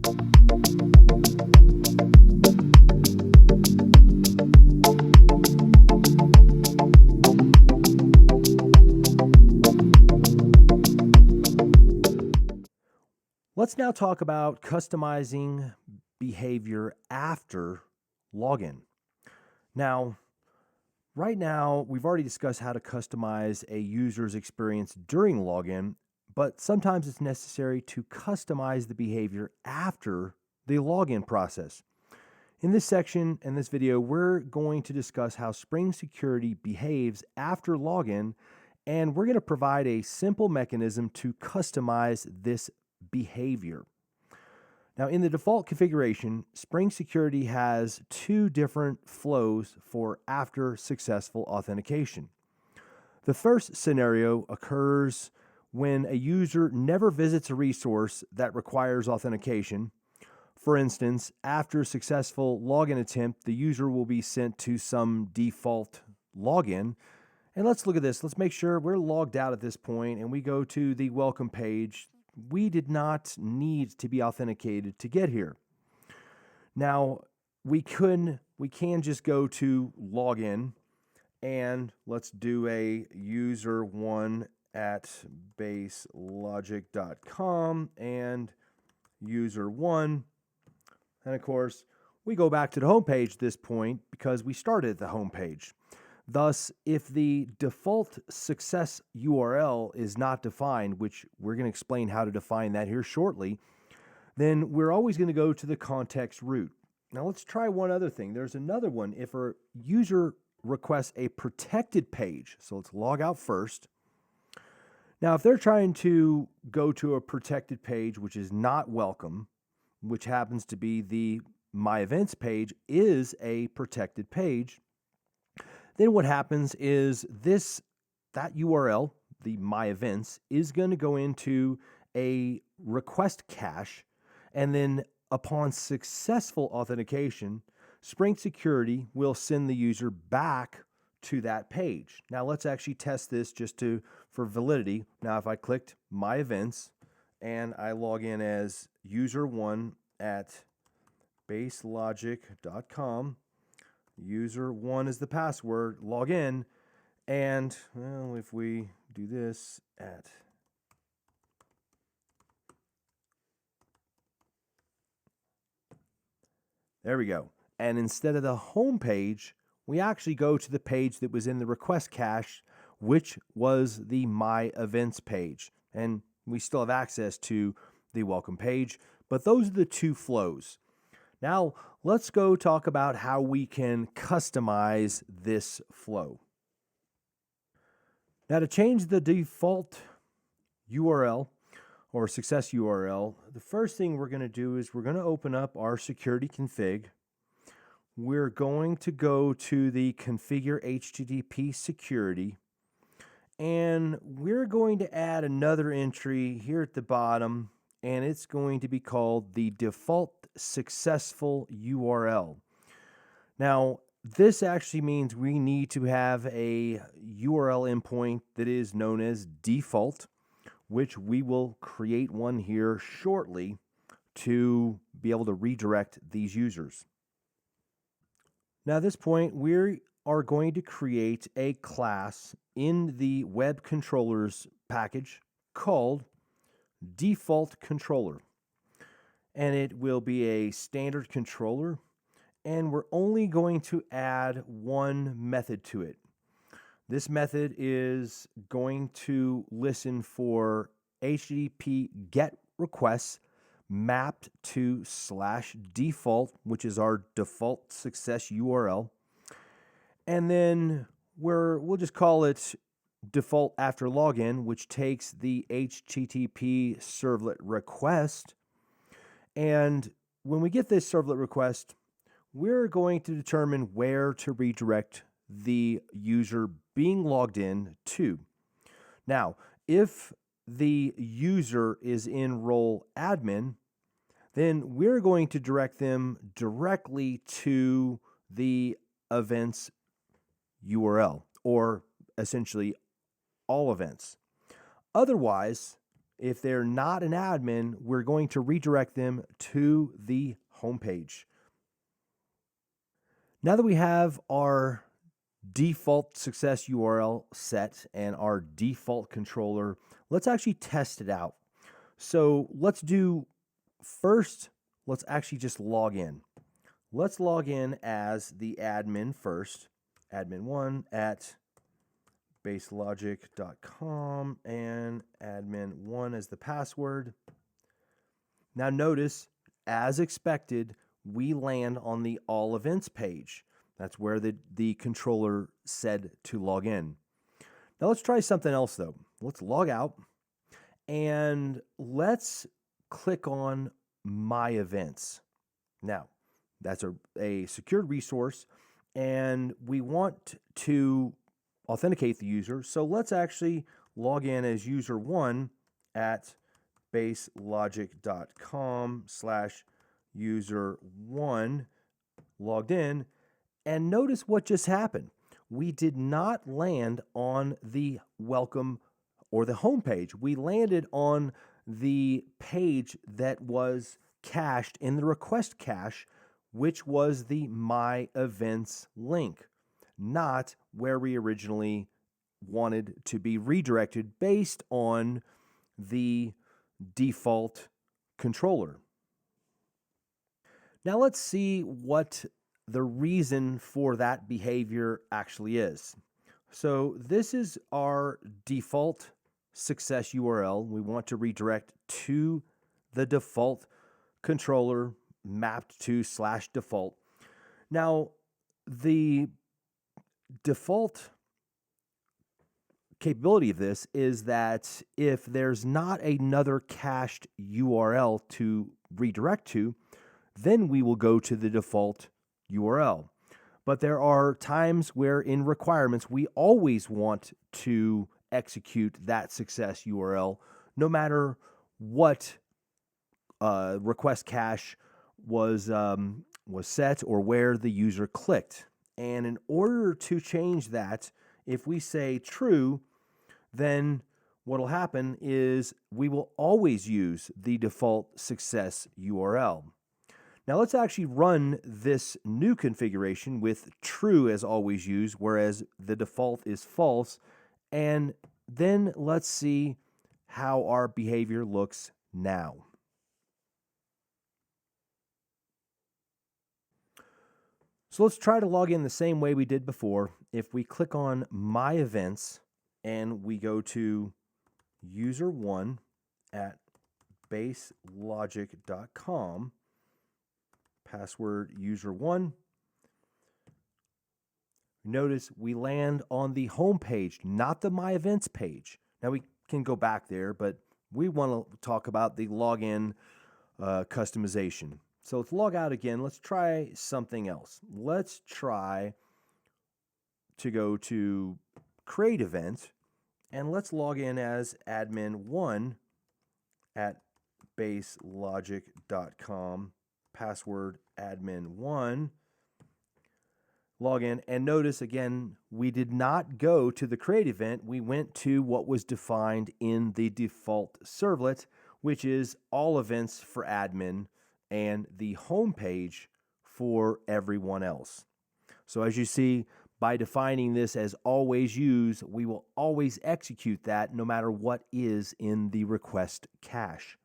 Let's now talk about customizing behavior after login. Now, right now, we've already discussed how to customize a user's experience during login, but sometimes it's necessary to customize the behavior after the login process. In this section and this video, we're going to discuss how Spring Security behaves after login, and we're going to provide a simple mechanism to customize this behavior. Now, in the default configuration, Spring Security has two different flows for after successful authentication. The first scenario occurs when a user never visits a resource that requires authentication. For instance, after a successful login attempt, the user will be sent to some default login. And let's look at this. Let's make sure we're logged out at this point and we go to the welcome page. We did not need to be authenticated to get here. Now, we can just go to login and let's do a user1 at baselogic.com and user1. And of course, we go back to the home page at this point because we started at the home page. Thus, if the default success URL is not defined, which we're going to explain how to define that here shortly, then we're always going to go to the context root. Now let's try one other thing. There's another one. If a user requests a protected page, so let's log out first. Now, if they're trying to go to a protected page, which is not welcome, which happens to be the My Events page, is a protected page, then what happens is that URL, the My Events, is going to go into a request cache, and then upon successful authentication, Spring Security will send the user back to that page. Now let's actually test this just for validity. Now if I clicked My Events and I log in as user1 at baselogic.com, user1 is the password, log in, and well, if we do this there we go. And instead of the home page, we actually go to the page that was in the request cache, which was the My Events page. And we still have access to the welcome page, but those are the two flows. Now, let's go talk about how we can customize this flow. Now, to change the default URL or success URL, the first thing we're going to do is we're going to open up our security config. We're going to go to the configure HTTP security, and we're going to add another entry here at the bottom, and it's going to be called the default successful URL. Now, this actually means we need to have a URL endpoint that is known as default, which we will create one here shortly to be able to redirect these users. Now, at this point, we are going to create a class in the web controllers package called default controller. And it will be a standard controller, and we're only going to add one method to it. This method is going to listen for HTTP GET requests mapped to /default, which is our default success URL. And then we'll just call it default after login, which takes the HTTP servlet request. And when we get this servlet request, we're going to determine where to redirect the user being logged in to. Now, if the user is in role admin, then we're going to direct them directly to the events URL, or essentially all events. Otherwise, If they're not an admin, we're going to redirect them to the home page. Now that we have our default success URL set and our default controller, let's actually test it out. So let's actually just log in. Let's log in as the admin first, admin1 at baselogic.com, and admin1 as the password. Now notice, as expected, we land on the all events page. That's where the controller said to log in. Now let's try something else though. Let's log out and let's click on My Events. Now, that's a secured resource and we want to authenticate the user. So let's actually log in as user1 at baselogic.com/user1, logged in, and notice what just happened. We did not land on the welcome or the home page. We landed on the page that was cached in the request cache, which was the My Events link, not where we originally wanted to be redirected based on the default controller. Now let's see what the reason for that behavior actually is. So this is our default success URL. We want to redirect to the default controller mapped to /default. Now, the default capability of this is that if there's not another cached URL to redirect to, then we will go to the default URL. But there are times where in requirements, we always want to execute that success URL, no matter what request cache was set or where the user clicked. And in order to change that, if we say true, then what will happen is we will always use the default success URL. Now let's actually run this new configuration with true as always used, whereas the default is false. And then let's see how our behavior looks now. So let's try to log in the same way we did before. If we click on My Events and we go to user1 at baselogic.com, password user1, notice we land on the home page, not the My Events page. Now we can go back there, but we want to talk about the login customization. So let's log out again. Let's try something else. Let's try to go to create event and let's log in as admin1 at baselogic.com, password admin1, log in, and notice again, we did not go to the create event. We went to what was defined in the default servlet, which is all events for admin and the home page for everyone else. So as you see, by defining this as always use, we will always execute that no matter what is in the request cache.